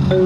कौन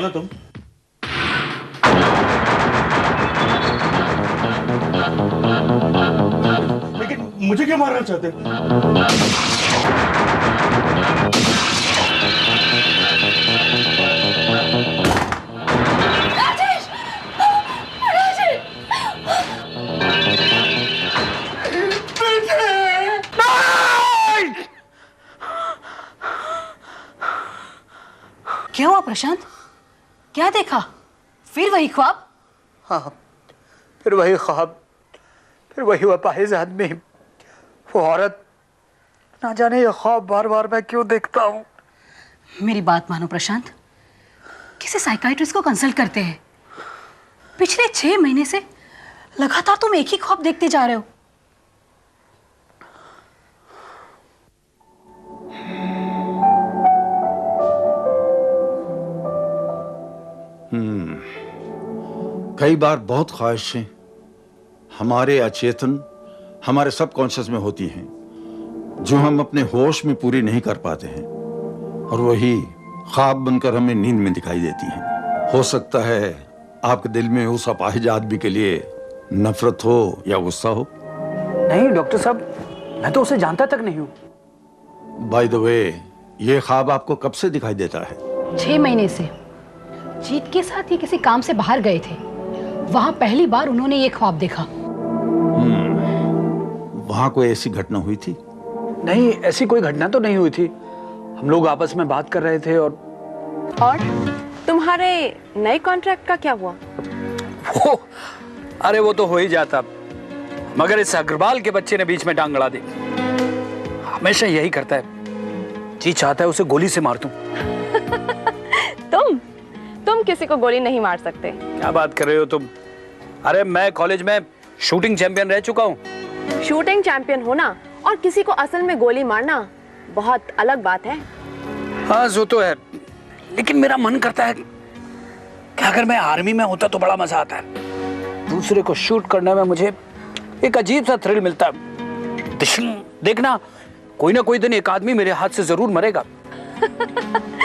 हो तुम? लेकिन मुझे क्यों मारना चाहते हो? राजेश! राजेश! क्या हुआ प्रशांत? क्या देखा? फिर वही ख्वाब? हाँ, फिर वही ख्वाब, फिर वही अपाहिज आदमी, वो औरत। ना जाने ये ख्वाब बार बार मैं क्यों देखता हूँ। मेरी बात मानो प्रशांत, किसी साइकाइट्रिस्ट को कंसल्ट करते हैं। पिछले 6 महीने से लगातार तुम एक ही ख्वाब देखते जा रहे हो। कई बार बहुत ख्वाहिशें हमारे अचेतन, हमारे सबकॉन्शियस में होती हैं, जो हम अपने होश में पूरी नहीं कर पाते हैं, और वही ख्वाब बनकर हमें नींद में दिखाई देती हैं। हो सकता है आपके दिल में उस अपाहिज आदमी के लिए नफरत हो या गुस्सा हो। नहीं डॉक्टर साहब, मैं तो उसे जानता तक नहीं हूँ। बाय द वे, ये ख्वाब आपको कब से दिखाई देता है? 6 महीने से। जीत के साथ ये किसी काम से बाहर गए थे, वहां पहली बार उन्होंने ये ख्वाब देखा। वहां कोई ऐसी घटना हुई थी? नहीं, ऐसी कोई घटना तो नहीं हुई थी। हम लोग आपस में बात कर रहे थे। और तुम्हारे नए कॉन्ट्रैक्ट का क्या हुआ? अरे वो तो हो ही जाता, मगर इस अग्रवाल के बच्चे ने बीच में टांग अड़ा दी। हमेशा यही करता है, जी चाहता है उसे गोली से मार दूं। तुम किसी को गोली नहीं मार सकते। क्या बात कर रहे हो तुम? अरे मैं कॉलेज में शूटिंग चैंपियन रह चुका हूँ। शूटिंग चैंपियन होना और किसी को असल में गोली मारना बहुत अलग बात है। हाँ वो तो है, लेकिन मेरा मन करता है कि अगर मैं आर्मी में होता तो बड़ा मजा आता है। दूसरे को शूट करने में मुझे एक अजीब सा थ्रिल मिलता है। देखना, कोई ना कोई दिन एक आदमी मेरे हाथ से जरूर मरेगा।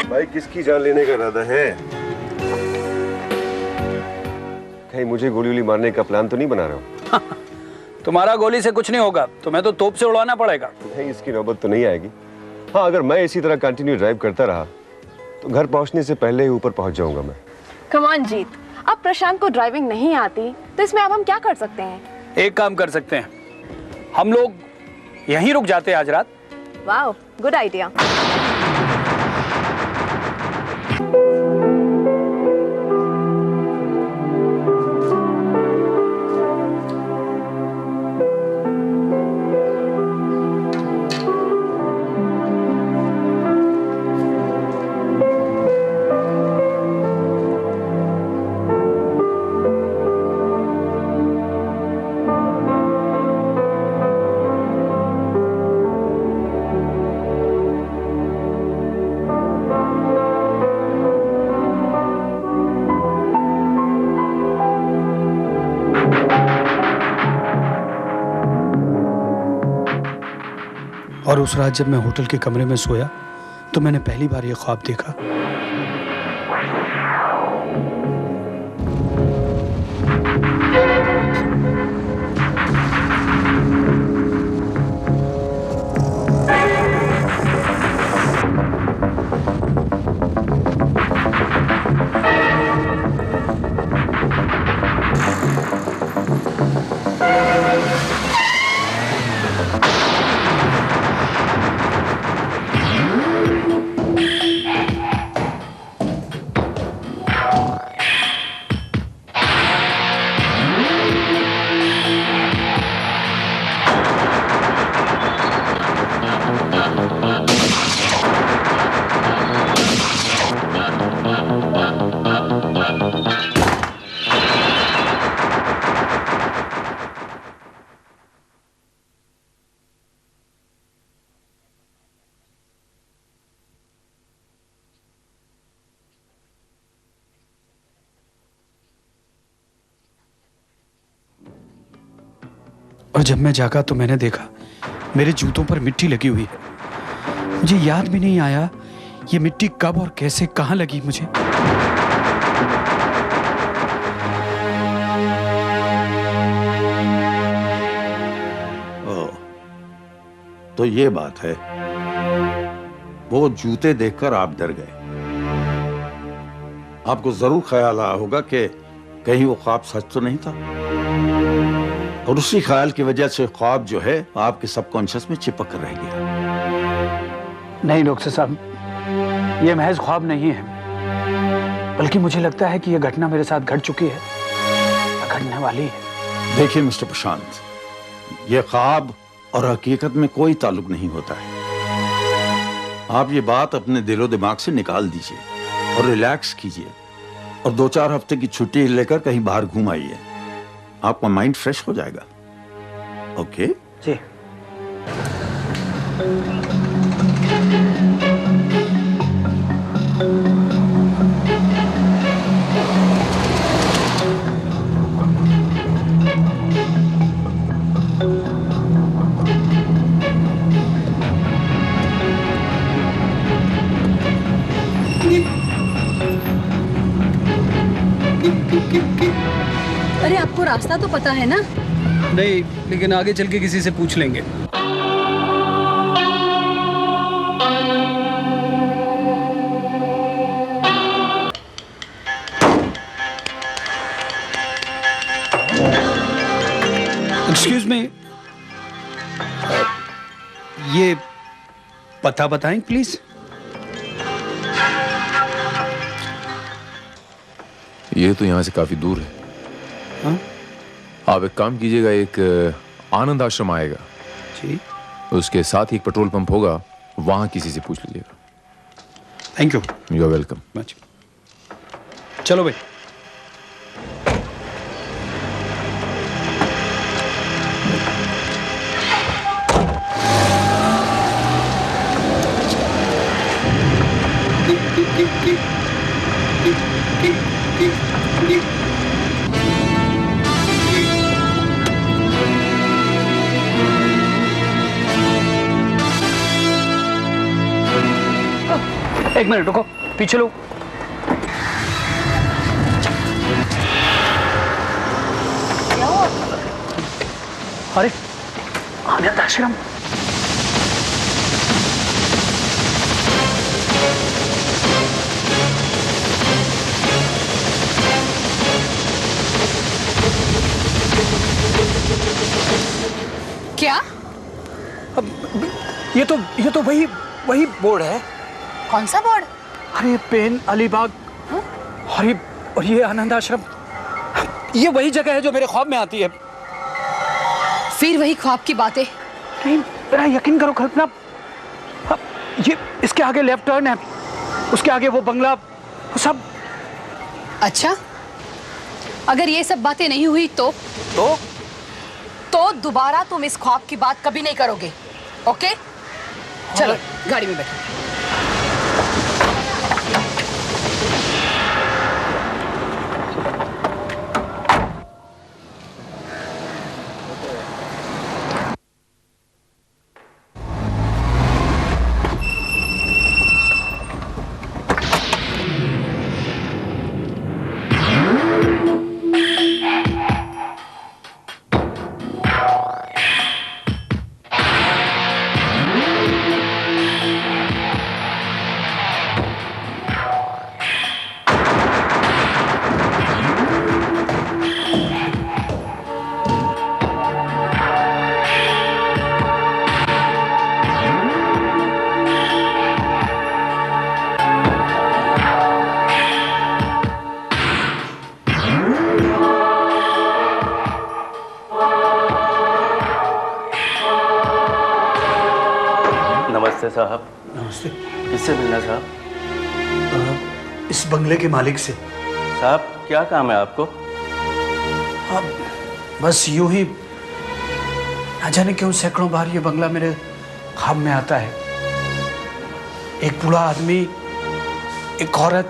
भाई किसकी जान लेने का इरादा है? कहीं मुझे गोली वोली मारने का प्लान तो नहीं बना रहे हो? तुम्हारा गोली से कुछ नहीं होगा, तुम्हें तो तोप से उड़ाना पड़ेगा। नहीं, इसकी नौबत तो नहीं आएगी। हाँ, अगर मैं इसी तरह कंटिन्यू ड्राइव करता रहा तो घर पहुंचने से पहले ही ऊपर पहुंच जाऊंगा मैं। कम ऑन जीत, अब प्रशांत को ड्राइविंग नहीं आती तो इसमें अब हम क्या कर सकते हैं? एक काम कर सकते हैं, हम लोग यहीं रुक जाते हैं आज रात। वाह, गुड आइडिया। और उस रात जब मैं होटल के कमरे में सोया तो मैंने पहली बार ये ख्वाब देखा। और जब मैं जागा तो मैंने देखा मेरे जूतों पर मिट्टी लगी हुई है। मुझे याद भी नहीं आया ये मिट्टी कब और कैसे कहां लगी मुझे। ओह, तो ये बात है। वो जूते देखकर आप डर गए। आपको जरूर ख्याल आया होगा कि कहीं वो ख्वाब सच तो नहीं था, और उसी ख्याल की वजह से ख्वाब जो है आपके सबकॉन्शियस में चिपक कर रह गया। नहीं डॉक्टर साहब, ये महज ख्वाब नहीं है, बल्कि मुझे लगता है कि यह घटना मेरे साथ घट चुकी है, घटने वाली है। देखिए मिस्टर प्रशांत, ये ख्वाब और हकीकत में कोई ताल्लुक नहीं होता है। आप ये बात अपने दिलो दिमाग से निकाल दीजिए और रिलैक्स कीजिए, और 2-4 हफ्ते की छुट्टी लेकर कहीं बाहर घूम आइए। आपका माइंड फ्रेश हो जाएगा। ओके जी। अरे आपको रास्ता तो पता है ना? नहीं, लेकिन आगे चल के किसी से पूछ लेंगे। एक्सक्यूज मी, ये पता बताएं प्लीज। ये तो यहाँ से काफी दूर है। हाँ? आप एक काम कीजिएगा, एक आनंद आश्रम आएगा जी, उसके साथ ही एक पेट्रोल पंप होगा, वहां किसी से पूछ लीजिएगा। Thank you. You are welcome. Much. चलो भाई। एक मिनट रुको, पीछे लो। अरे आनंद आश्रम। क्या? ये तो वही बोर्ड है। कौन सा बोर्ड? अरे पेन अलीबाग। और ये आनंद आश्रम, ये वही जगह है जो मेरे ख्वाब में आती है। फिर वही ख्वाब की बातें। नहीं, मेरा यकीन करो कल्पना, ये इसके आगे लेफ्ट टर्न है, उसके आगे वो बंगला, वो सब। अच्छा, अगर ये सब बातें नहीं हुई तो दोबारा तुम इस ख्वाब की बात कभी नहीं करोगे। ओके, चलो गाड़ी में बैठो। साहब। नमस्ते। किससे मिलना साहब? इस बंगले के मालिक से। साहब क्या काम है आपको? अब बस यूं ही ना जाने क्यों सैकड़ों बार ये बंगला मेरे ख्वाब में आता है। एक बूढ़ा आदमी, एक औरत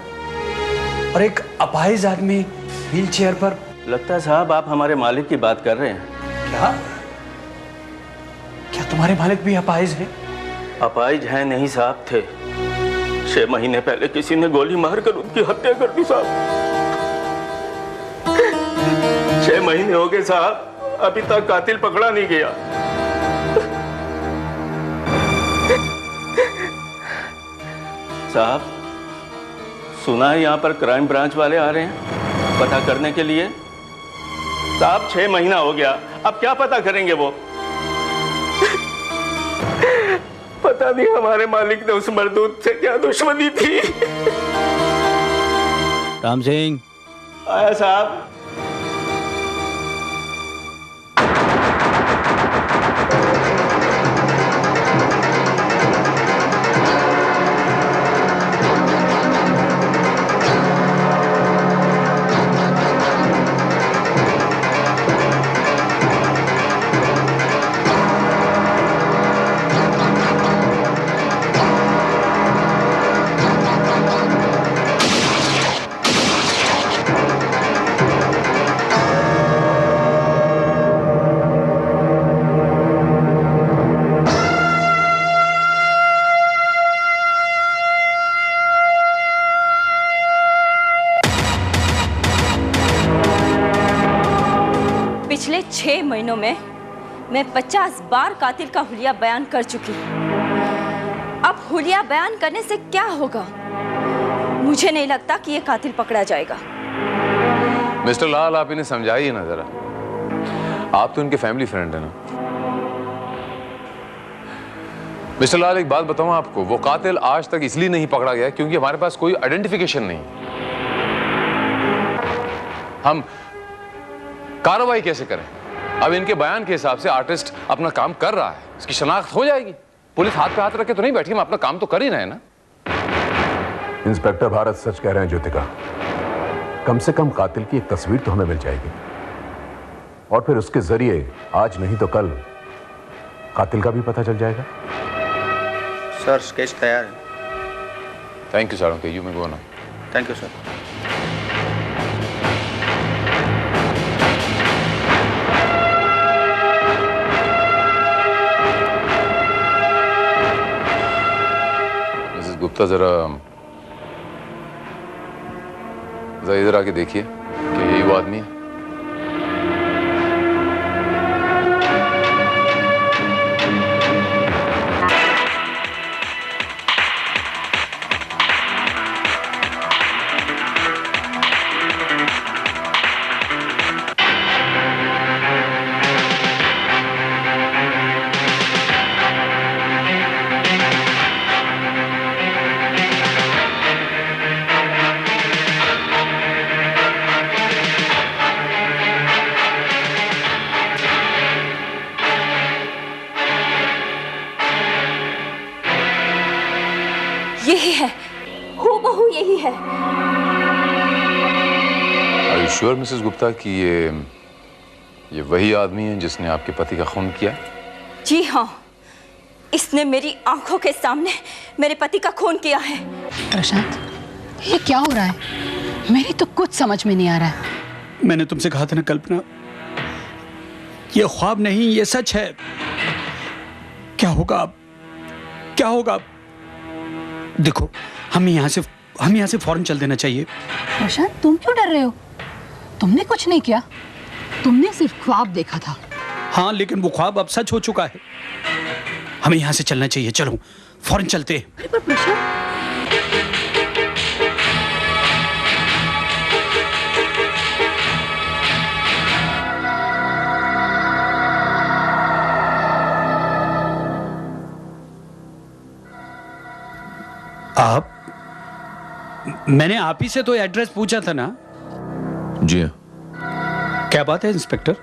और एक अपाहिज आदमी व्हील चेयर पर। लगता है साहब आप हमारे मालिक की बात कर रहे हैं। क्या क्या तुम्हारे मालिक भी अपाहिज हैं? अपाहिज हैं नहीं साहब, थे। 6 महीने पहले किसी ने गोली मारकर उनकी हत्या कर दी साहब। 6 महीने हो गए साहब, अभी तक कातिल पकड़ा नहीं गया। साहब सुना है यहाँ पर क्राइम ब्रांच वाले आ रहे हैं पता करने के लिए। साहब 6 महीना हो गया, अब क्या पता करेंगे वो? पता नहीं हमारे मालिक ने उस मरदूत से क्या दुश्मनी थी। राम सिंह आया साहब। पिछले 6 महीनों में मैं 50 बार कातिल का हुलिया बयान कर चुकी हूँ। अब हुलिया बयान करने से क्या होगा? मुझे नहीं लगता कि ये कातिल पकड़ा जाएगा। मिस्टर लाल, आप इन्हें समझाइए ना जरा। आप तो इनके फैमिली फ्रेंड हैं ना। मिस्टर लाल, एक बात बताऊं आपको, वो कातिल आज तक इसलिए नहीं पकड़ा गया क्योंकि हमारे पास कोई आइडेंटिफिकेशन नहीं। हम कार्रवाई कैसे करें? अब इनके बयान के हिसाब से आर्टिस्ट अपना काम कर रहा है, इसकी शनाख्त हो जाएगी। पुलिस हाथ पे हाथ रखे तो नहीं बैठी, हम अपना काम तो कर ही रहे हैं ना। इंस्पेक्टर भारत सच कह रहे हैं ज्योतिका। कम से कम कातिल की एक तस्वीर तो हमें मिल जाएगी, और फिर उसके जरिए आज नहीं तो कल कातिल का भी पता चल जाएगा। सर स्केच तैयार है। Thank you sir. You may go now. Thank you sir. Gupta जरा इधर आके देखिए कि यही वो आदमी है। यही है, हूबहू यही है। Are you sure, Mrs Gupta, कि ये वही आदमी है जिसने आपके पति का खून किया? जी हाँ, इसने मेरी आंखों के सामने मेरे पति का खून किया है। प्रशांत, ये क्या हो रहा है? मेरी तो कुछ समझ में नहीं आ रहा है। मैंने तुमसे कहा था ना कल्पना, ये ख्वाब नहीं, ये सच है। क्या होगा अब? क्या होगा अब? देखो, हमें यहाँ से फौरन चल देना चाहिए। प्रशांत, तुम क्यों डर रहे हो? तुमने कुछ नहीं किया, तुमने सिर्फ ख्वाब देखा था। हाँ, लेकिन वो ख्वाब अब सच हो चुका है। हमें यहाँ से चलना चाहिए। चलो फौरन चलते। अरे पर प्रशांत, आप, मैंने आप ही से तो एड्रेस पूछा था ना? जी हाँ। क्या बात है इंस्पेक्टर?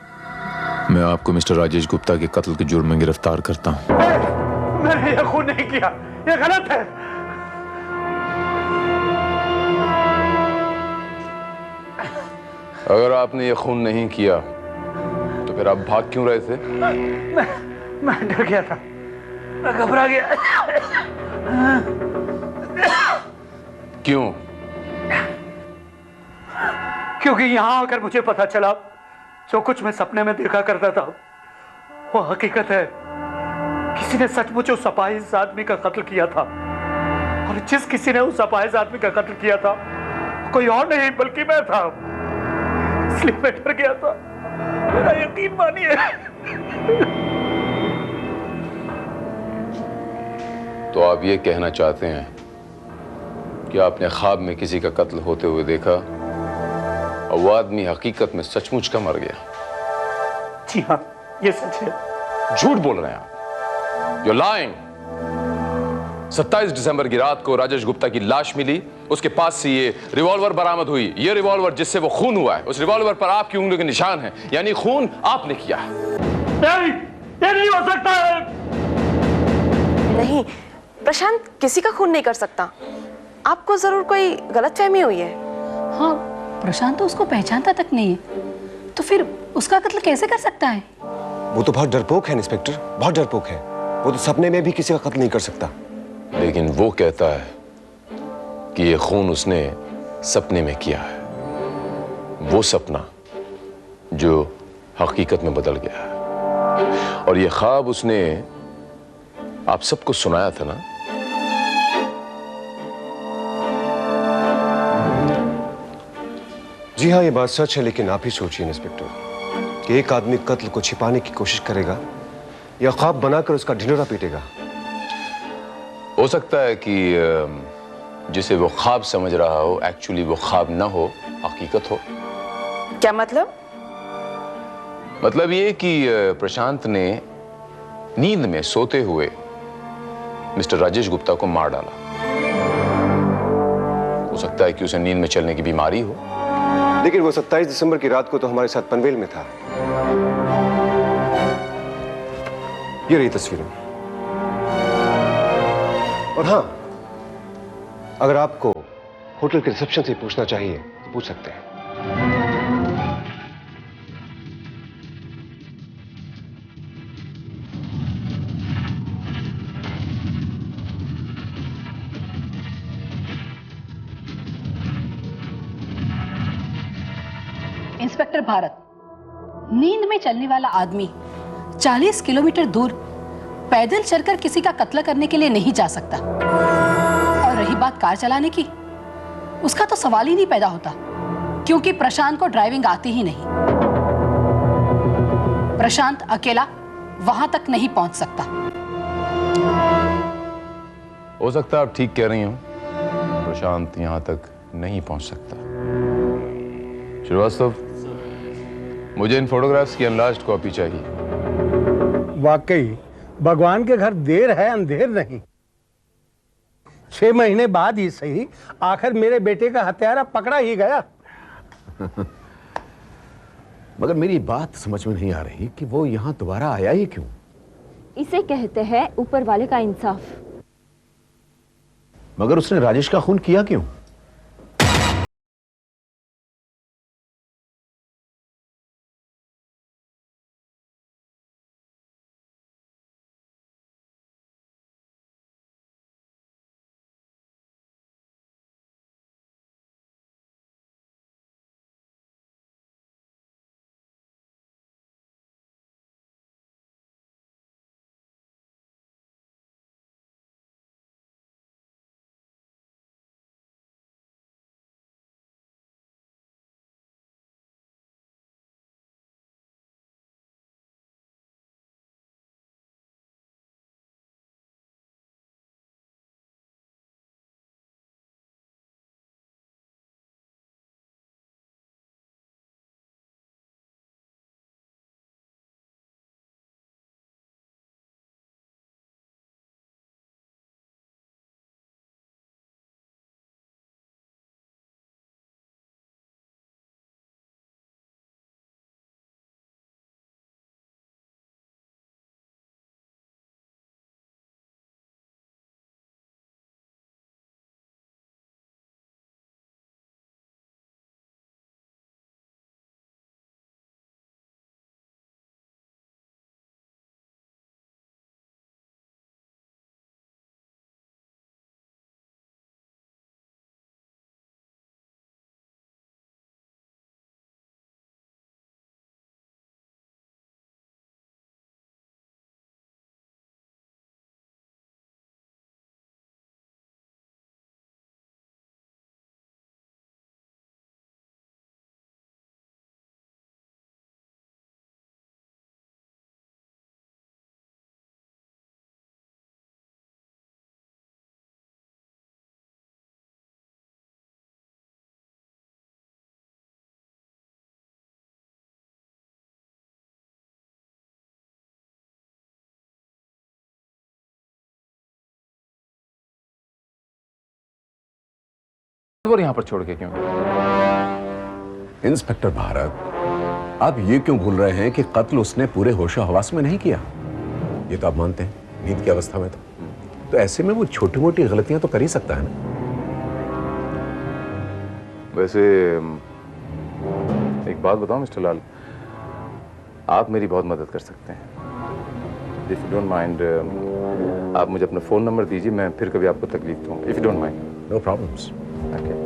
मैं आपको मिस्टर राजेश गुप्ता के कत्ल के जुर्म में गिरफ्तार करता हूँ। मैंने ये खून नहीं किया, ये गलत है। अगर आपने ये खून नहीं किया तो फिर आप भाग क्यों रहे थे? मैं डर गया था, मैं घबरा गया। क्यों? क्योंकि यहां आकर मुझे पता चला जो कुछ मैं सपने में देखा करता था वो हकीकत है। किसी ने सचमुच उस अपाहिज आदमी का कत्ल किया था, और जिस किसी ने उस अपाहिज आदमी का कत्ल किया था कोई और नहीं बल्कि मैं था। इसलिए मैं डर गया था, मेरा यकीन मानिए। तो आप ये कहना चाहते हैं कि आपने ख्वाब में किसी का कत्ल होते हुए देखा और वो आदमी हकीकत में सचमुच का मर गया? जी हाँ, ये सच है। झूठ बोल रहे हैं आप। You're lying। 27 दिसंबर की रात को राजेश गुप्ता की लाश मिली, उसके पास से ये रिवॉल्वर बरामद हुई। ये रिवॉल्वर जिससे वो खून हुआ है, उस रिवॉल्वर पर आपकी उंगलियों के निशान हैं, यानी खून आपने किया है। नहीं, ये नहीं हो सकता है। नहीं, प्रशांत किसी का खून नहीं कर सकता। आपको जरूर कोई गलतफहमी हुई है। हाँ, प्रशांत तो उसको पहचानता तक नहीं है, तो फिर उसका कत्ल कैसे कर सकता है? वो तो बहुत डरपोक है इंस्पेक्टर, बहुत डरपोक है। वो तो सपने में भी किसी का कत्ल नहीं कर सकता। लेकिन वो कहता है कि ये खून उसने सपने में किया है, वो सपना जो हकीकत में बदल गया है। और ये ख्वाब उसने आप सबको सुनाया था ना? जी हाँ, ये बात सच है, लेकिन आप ही सोचिए इंस्पेक्टर कि एक आदमी कत्ल को छिपाने की कोशिश करेगा या ख्वाब बनाकर उसका ढिंढोरा पीटेगा। हो सकता है कि जिसे वो ख्वाब समझ रहा हो एक्चुअली वो ख्वाब ना हो, हकीकत हो। क्या मतलब? मतलब ये कि प्रशांत ने नींद में सोते हुए मिस्टर राजेश गुप्ता को मार डाला। हो सकता है कि उसे नींद में चलने की बीमारी हो। लेकिन वो 27 दिसंबर की रात को तो हमारे साथ पनवेल में था। ये रही तस्वीरें। और हाँ, अगर आपको होटल के रिसेप्शन से पूछना चाहिए तो पूछ सकते हैं। इंस्पेक्टर भारत, नींद में चलने वाला आदमी 40 किलोमीटर दूर पैदल चलकर किसी का कत्ल करने के लिए नहीं जा सकता। और रही बात कार चलाने की, उसका तो सवाल ही नहीं पैदा होता, क्योंकि प्रशांत को ड्राइविंग आती ही नहीं। प्रशांत अकेला वहां तक नहीं पहुंच सकता। हो सकता है आप ठीक कह रही हो, प्रशांत यहां तक नहीं पहुंच सकता। श्रीवास्तव, मुझे इन फोटोग्राफ्स की अनलार्ज्ड कॉपी चाहिए। वाकई भगवान के घर देर है अंधेर नहीं। 6 महीने बाद ही सही, आखिर मेरे बेटे का हत्यारा पकड़ा ही गया। मगर मेरी बात समझ में नहीं आ रही कि वो यहां दोबारा आया ही क्यों? इसे कहते हैं ऊपर वाले का इंसाफ। मगर उसने राजेश का खून किया क्यों? और यहाँ पर छोड़ के क्यों? इंस्पेक्टर भारत, आप ये क्यों भूल रहे हैं कि कत्ल उसने पूरे होशो हवास में नहीं किया? ये तो आप मानते हैं, नींद की अवस्था में था। तो ऐसे में वो छोटी मोटी गलतियां तो कर ही सकता है ना। वैसे एक बात बताओ मिस्टर लाल, आप मेरी बहुत मदद कर सकते हैं। इफ यू डोंट माइंड, आप मुझे अपना फोन नंबर दीजिए, मैं फिर कभी आपको तकलीफ दूंगा। If you don't mind. No problems. Okay.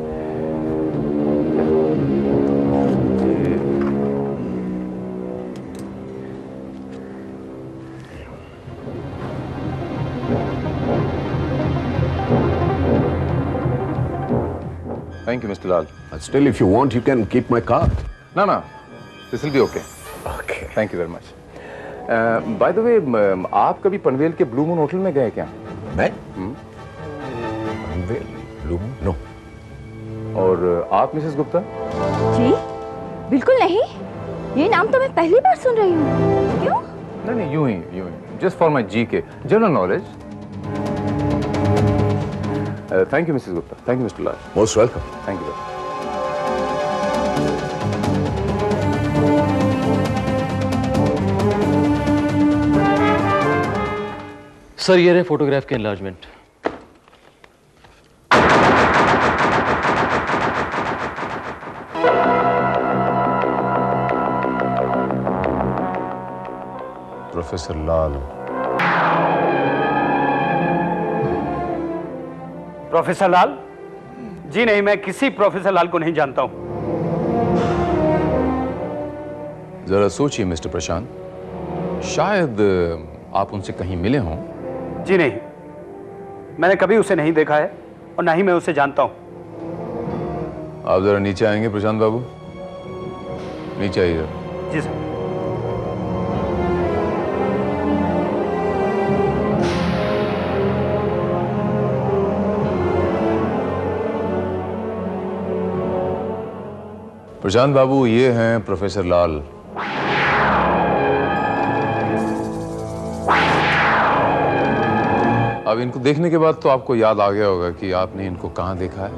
Thank you, Mr. Lal. Still, if you want, you can keep my car. No, this will be okay. Okay. Thank you very much. By the way, आप कभी पनवेल के blue moon hotel में गए क्या? मैं? Panvel blue moon? No. और आप Mrs Gupta? जी बिल्कुल नहीं, ये नाम तो मैं पहली बार सुन रही हूँ। क्यों? नहीं, यूं ही just for my GK general knowledge. Thank you Mrs Gupta. Thank you mister Lal. Most welcome. Thank you. Sir ये रहे फोटोग्राफ के enlargement. Professor Lal. Professor Lal? जी नहीं, मैं किसी प्रोफेसर लाल को नहीं जानता हूं। जरा सोचिए मिस्टर प्रशांत, शायद आप उनसे कहीं मिले हों। जी नहीं, मैंने कभी उसे नहीं देखा है और ना ही मैं उसे जानता हूं। आप जरा नीचे आएंगे प्रशांत बाबू? नीचे आइए। जी सर। प्रशांत बाबू, ये हैं प्रोफेसर लाल। अब इनको देखने के बाद तो आपको याद आ गया होगा कि आपने इनको कहां देखा है।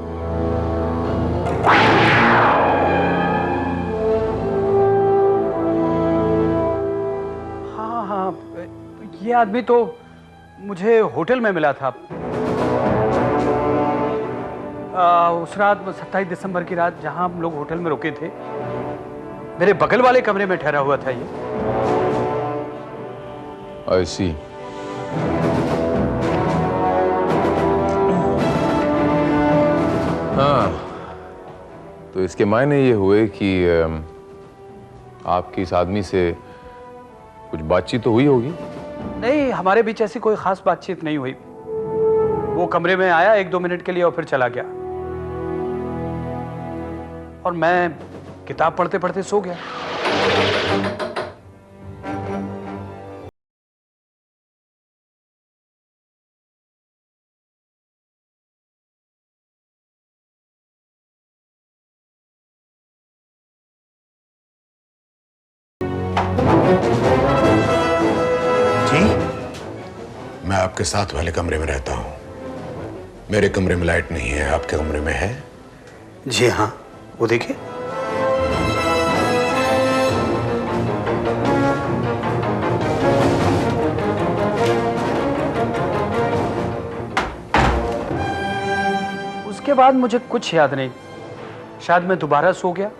हाँ, ये आदमी तो मुझे होटल में मिला था। उस रात 27 दिसंबर की रात जहां हम लोग होटल में रुके थे, मेरे बगल वाले कमरे में ठहरा हुआ था ये। I see. हाँ, तो इसके मायने ये हुए कि आपकी इस आदमी से कुछ बातचीत तो हुई होगी? नहीं, हमारे बीच ऐसी कोई खास बातचीत नहीं हुई। वो कमरे में आया 1-2 मिनट के लिए और फिर चला गया, और मैं किताब पढ़ते पढ़ते सो गया। जी, मैं आपके साथ वाले कमरे में रहता हूं। मेरे कमरे में लाइट नहीं है, आपके कमरे में है? जी हाँ, वो देखिए। उसके बाद मुझे कुछ याद नहीं, शायद मैं दोबारा सो गया।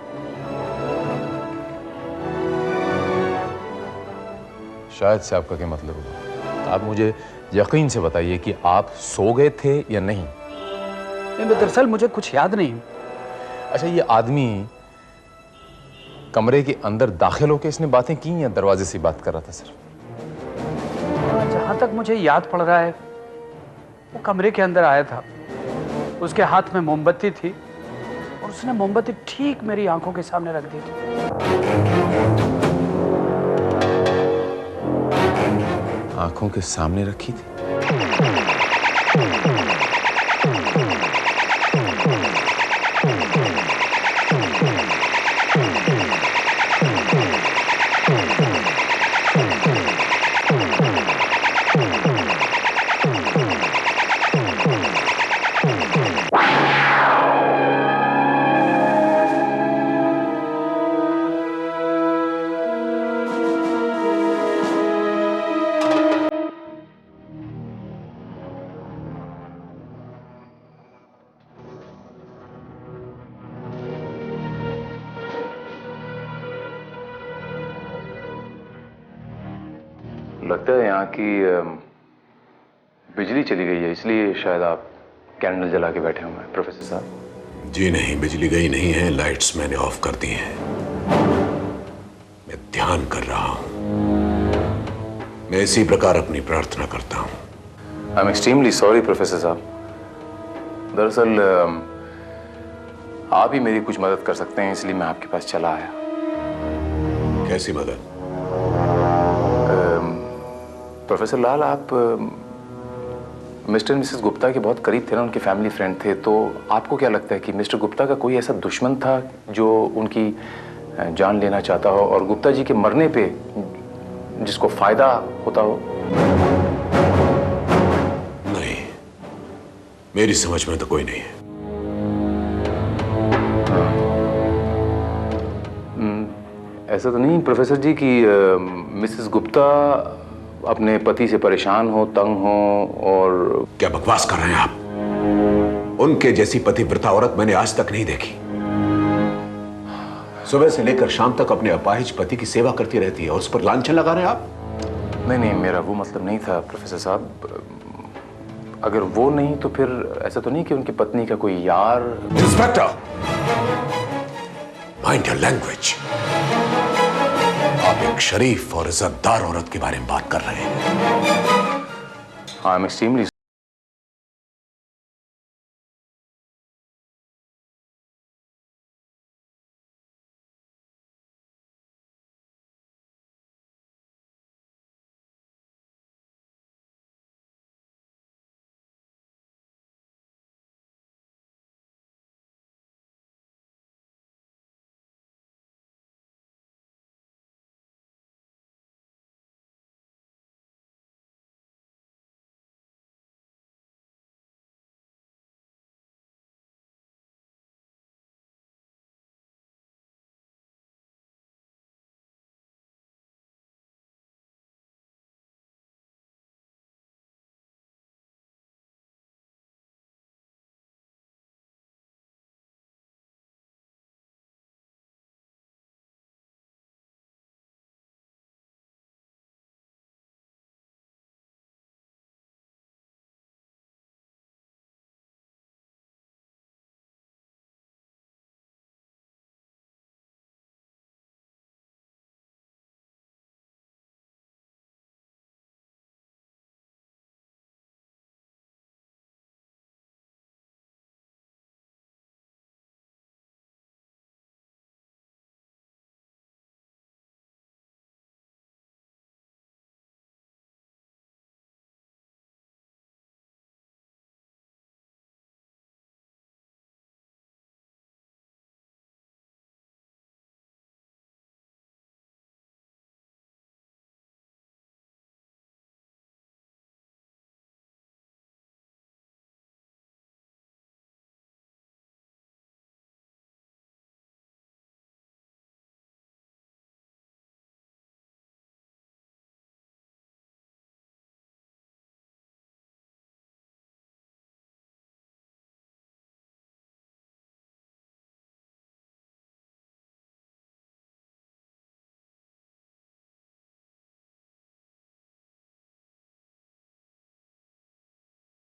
शायद से आपका क्या मतलब होगा? आप मुझे यकीन से बताइए कि आप सो गए थे या नहीं? नहीं, दरअसल मुझे कुछ याद नहीं। अच्छा, ये आदमी कमरे के अंदर दाखिल होकर इसने बातें की या दरवाजे से बात कर रहा था? सर, जहां तक मुझे याद पड़ रहा है, वो कमरे के अंदर आया था। उसके हाथ में मोमबत्ती थी और उसने मोमबत्ती ठीक मेरी आंखों के सामने रख दी थी। आंखों के सामने रखी थी? लगता है यहाँ की बिजली चली गई है, इसलिए शायद आप कैंडल जला के बैठे हुए हैं प्रोफेसर साहब। जी नहीं, बिजली गई नहीं है, लाइट्स मैंने ऑफ कर दी हैं। मैं ध्यान कर रहा हूं। मैं इसी प्रकार अपनी प्रार्थना करता हूं। I am extremely sorry professor साहब। दरअसल आप ही मेरी कुछ मदद कर सकते हैं, इसलिए मैं आपके पास चला आया। कैसी मदद? प्रोफेसर लाल, आप मिस्टर मिसेस गुप्ता के बहुत करीब थे ना, उनके फैमिली फ्रेंड थे, तो आपको क्या लगता है कि मिस्टर गुप्ता का कोई ऐसा दुश्मन था जो उनकी जान लेना चाहता हो और गुप्ता जी के मरने पे जिसको फायदा होता हो? नहीं, मेरी समझ में तो कोई नहीं है। ऐसा तो नहीं प्रोफेसर जी कि मिसेस गुप्ता अपने पति से परेशान हो, तंग हो और... क्या बकवास कर रहे हैं आप? उनके जैसी पतिव्रता औरत मैंने आज तक नहीं देखी। सुबह से लेकर शाम तक अपने अपाहिज पति की सेवा करती रहती है और उस पर लांछन लगा रहे हैं आप? नहीं नहीं, मेरा वो मतलब नहीं था प्रोफेसर साहब। अगर वो नहीं तो फिर ऐसा तो नहीं कि उनकी पत्नी का कोई यार... इंस्पेक्टर, माइंड योर लैंग्वेज। आप एक शरीफ और इज्जतदार औरत के बारे में बात कर रहे हैं। आई एम एक्सट्रीमली...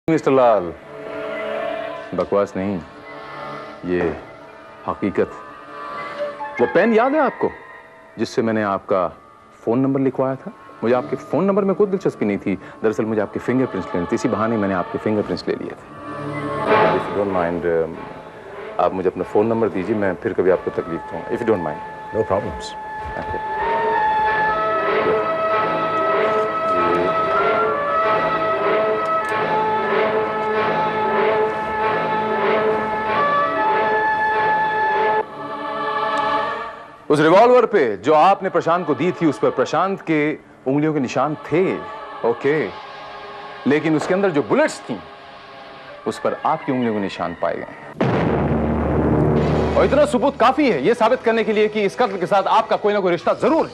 मिस्टर लाल, बकवास नहीं, ये हकीकत। वो पेन याद है आपको जिससे मैंने आपका फोन नंबर लिखवाया था? मुझे आपके फोन नंबर में कोई दिलचस्पी नहीं थी, दरअसल मुझे आपके फिंगरप्रिंट्स लेने थे। इसी बहाने मैंने आपके फिंगरप्रिंट्स ले लिए थे। इफ यू डोंट माइंड, आप मुझे अपना फोन नंबर दीजिए, मैं फिर कभी आपको तकलीफ दूंगा। If you don't mind. No problems. उस रिवॉल्वर पे जो आपने प्रशांत को दी थी, उस पर प्रशांत के उंगलियों के निशान थे, ओके, लेकिन उसके अंदर जो बुलेट्स थी उस पर आपकी उंगलियों के निशान पाए गए। और इतना सबूत काफी है यह साबित करने के लिए कि इस कत्ल के साथ आपका कोई ना कोई रिश्ता जरूर है।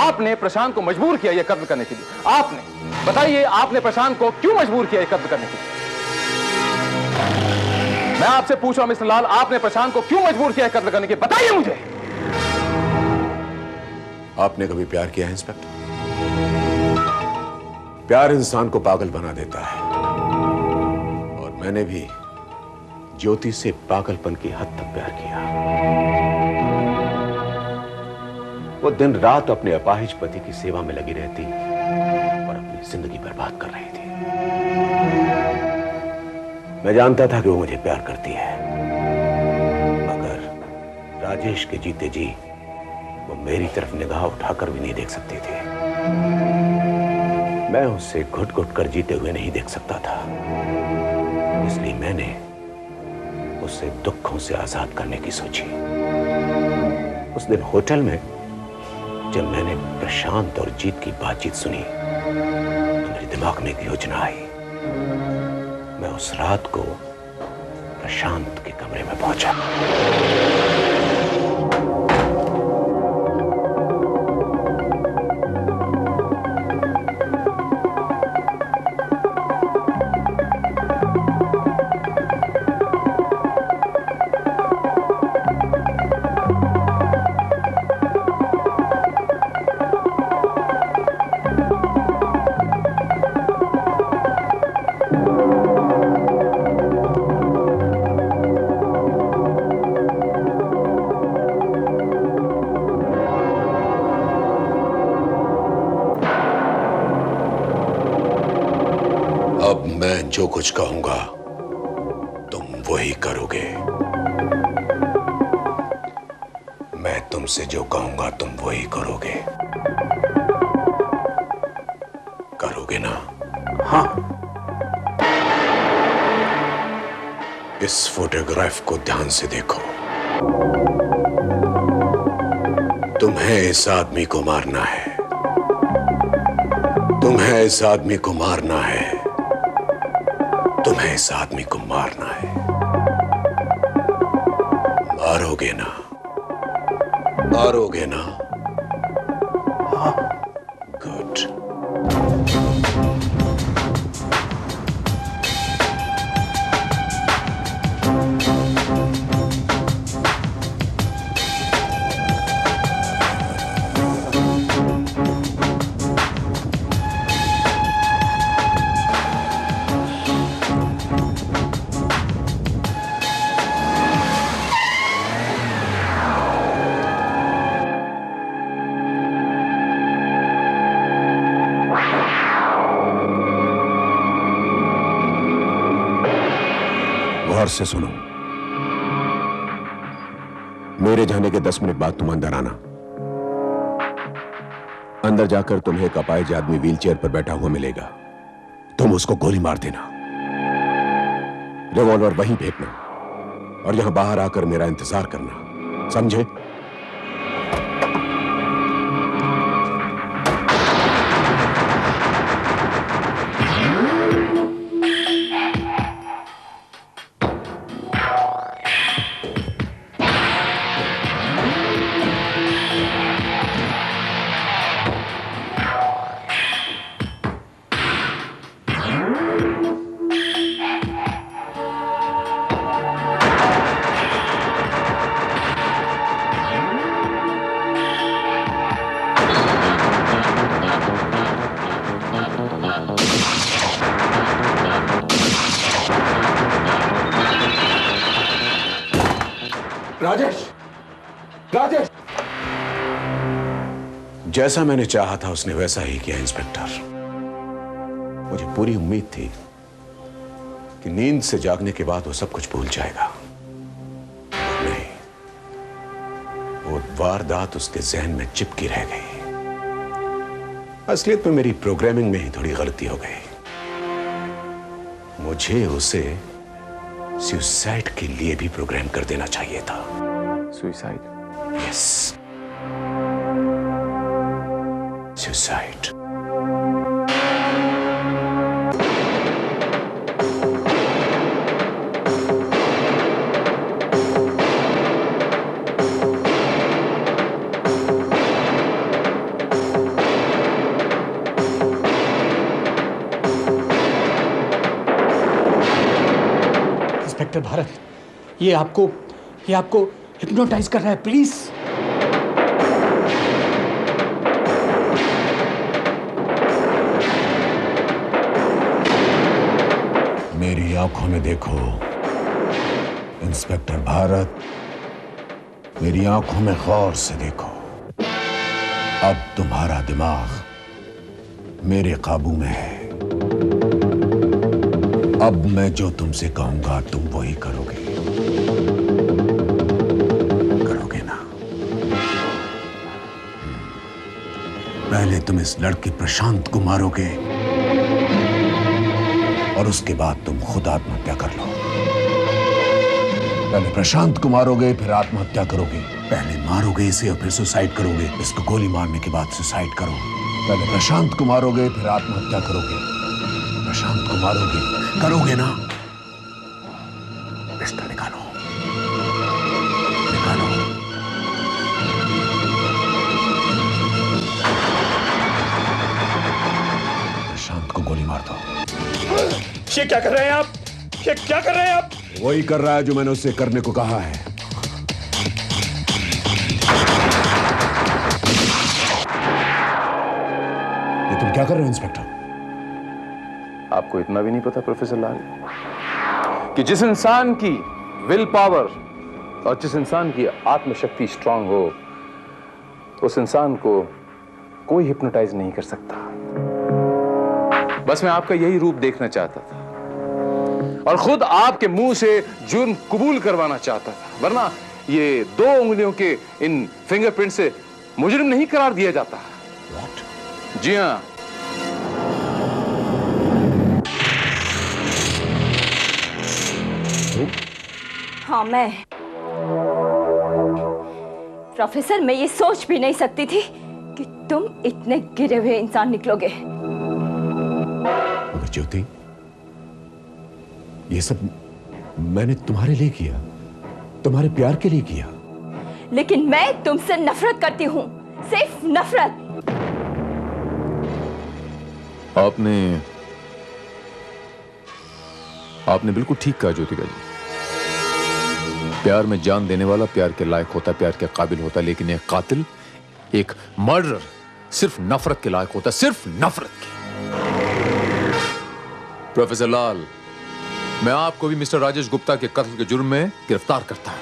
आपने प्रशांत को मजबूर किया यह कत्ल करने के लिए। आपने, बताइए, आपने प्रशांत को क्यों मजबूर किया यह कत्ल करने के लिए? मैं आपसे पूछ रहा हूं मिस्टर लाल, आपने प्रशांत को क्यों मजबूर किया यह कत्ल करने के लिए? बताइए मुझे। आपने कभी प्यार किया है इंस्पेक्टर? प्यार इंसान को पागल बना देता है, और मैंने भी ज्योति से पागलपन की हद तक प्यार किया। वो दिन रात अपने अपाहिज पति की सेवा में लगी रहती और अपनी जिंदगी बर्बाद कर रही थी। मैं जानता था कि वो मुझे प्यार करती है, मगर राजेश के जीते जी वो मेरी तरफ निगाह उठाकर भी नहीं देख सकती थी। मैं उसे घुट घुट कर जीते हुए नहीं देख सकता था, इसलिए मैंने उसे दुखों से आजाद करने की सोची। उस दिन होटल में जब मैंने प्रशांत और जीत की बातचीत सुनी तो मेरे दिमाग में एक योजना आई। मैं उस रात को प्रशांत के कमरे में पहुंचा। जो कुछ कहूंगा तुम वही करोगे। मैं तुमसे जो कहूंगा तुम वही करोगे। करोगे ना? हाँ। इस फोटोग्राफ को ध्यान से देखो। तुम्हें इस आदमी को मारना है। तुम्हें इस आदमी को मारना है। तुम्हें इस आदमी को मारना है। मारोगे ना? मारोगे ना? हाँ। गुड। गौर से सुनो। मेरे जाने के 10 मिनट बाद तुम अंदर आना। अंदर जाकर तुम्हें एक अपाहिज आदमी व्हीलचेयर पर बैठा हुआ मिलेगा। तुम उसको गोली मार देना। रिवॉल्वर वहीं फेंकना और यहां बाहर आकर मेरा इंतजार करना। समझे? राजेश! राजेश! जैसा मैंने चाहा था उसने वैसा ही किया इंस्पेक्टर। मुझे पूरी उम्मीद थी कि नींद से जागने के बाद वो सब कुछ भूल जाएगा। नहीं, वो वारदात उसके जहन में चिपकी रह गई। असलियत में मेरी प्रोग्रामिंग में ही थोड़ी गलती हो गई। मुझे उसे सुसाइड के लिए भी प्रोग्राम कर देना चाहिए था। Suicide? Yes, suicide. Inspector Bharat, ये आपको हिप्नोटाइज कर रहा है। प्लीज आंखों में देखो इंस्पेक्टर भारत, मेरी आंखों में गौर से देखो। अब तुम्हारा दिमाग मेरे काबू में है। अब मैं जो तुमसे कहूंगा तुम वही करोगे, करोगे ना? पहले तुम इस लड़के प्रशांत को मारोगे और उसके बाद तुम खुद आत्महत्या कर लो। पहले प्रशांत को मारोगे फिर आत्महत्या करोगे, पहले मारोगे इसे और फिर सुसाइड करोगे, इसको गोली मारने के बाद सुसाइड करो। पहले प्रशांत को मारोगे फिर आत्महत्या करोगे, प्रशांत को मारोगे, करोगे ना? पिस्टल निकालो, निकालो। प्रशांत को गोली मार दो। ये क्या कर रहे हैं आप? ये क्या कर रहे हैं आप? वही कर रहा है जो मैंने उससे करने को कहा है। ये तुम क्या कर रहे हो इंस्पेक्टर? आपको इतना भी नहीं पता प्रोफेसर लाल कि जिस इंसान की विल पावर और जिस इंसान की आत्मशक्ति स्ट्रांग हो, उस इंसान को कोई हिप्नोटाइज नहीं कर सकता। बस मैं आपका यही रूप देखना चाहता था और खुद आपके मुंह से जुर्म कबूल करवाना चाहता था, वरना ये 2 उंगलियों के इन फिंगरप्रिंट से मुजरिम नहीं करार दिया जाता। What? जी हाँ, हाँ मैं प्रोफेसर, मैं ये सोच भी नहीं सकती थी कि तुम इतने गिरे हुए इंसान निकलोगे। मगर ज्योति, ये सब मैंने तुम्हारे लिए किया, तुम्हारे प्यार के लिए किया। लेकिन मैं तुमसे नफरत करती हूँ, सिर्फ नफरत। आपने बिल्कुल ठीक कहा ज्योतिका जी। प्यार में जान देने वाला प्यार के लायक होता, प्यार के काबिल होता, लेकिन एक कातिल, एक मर्डरर सिर्फ नफरत के लायक होता, सिर्फ नफरत के। प्रोफेसर लाल, मैं आपको भी मिस्टर राजेश गुप्ता के कत्ल के जुर्म में गिरफ्तार करता हूं।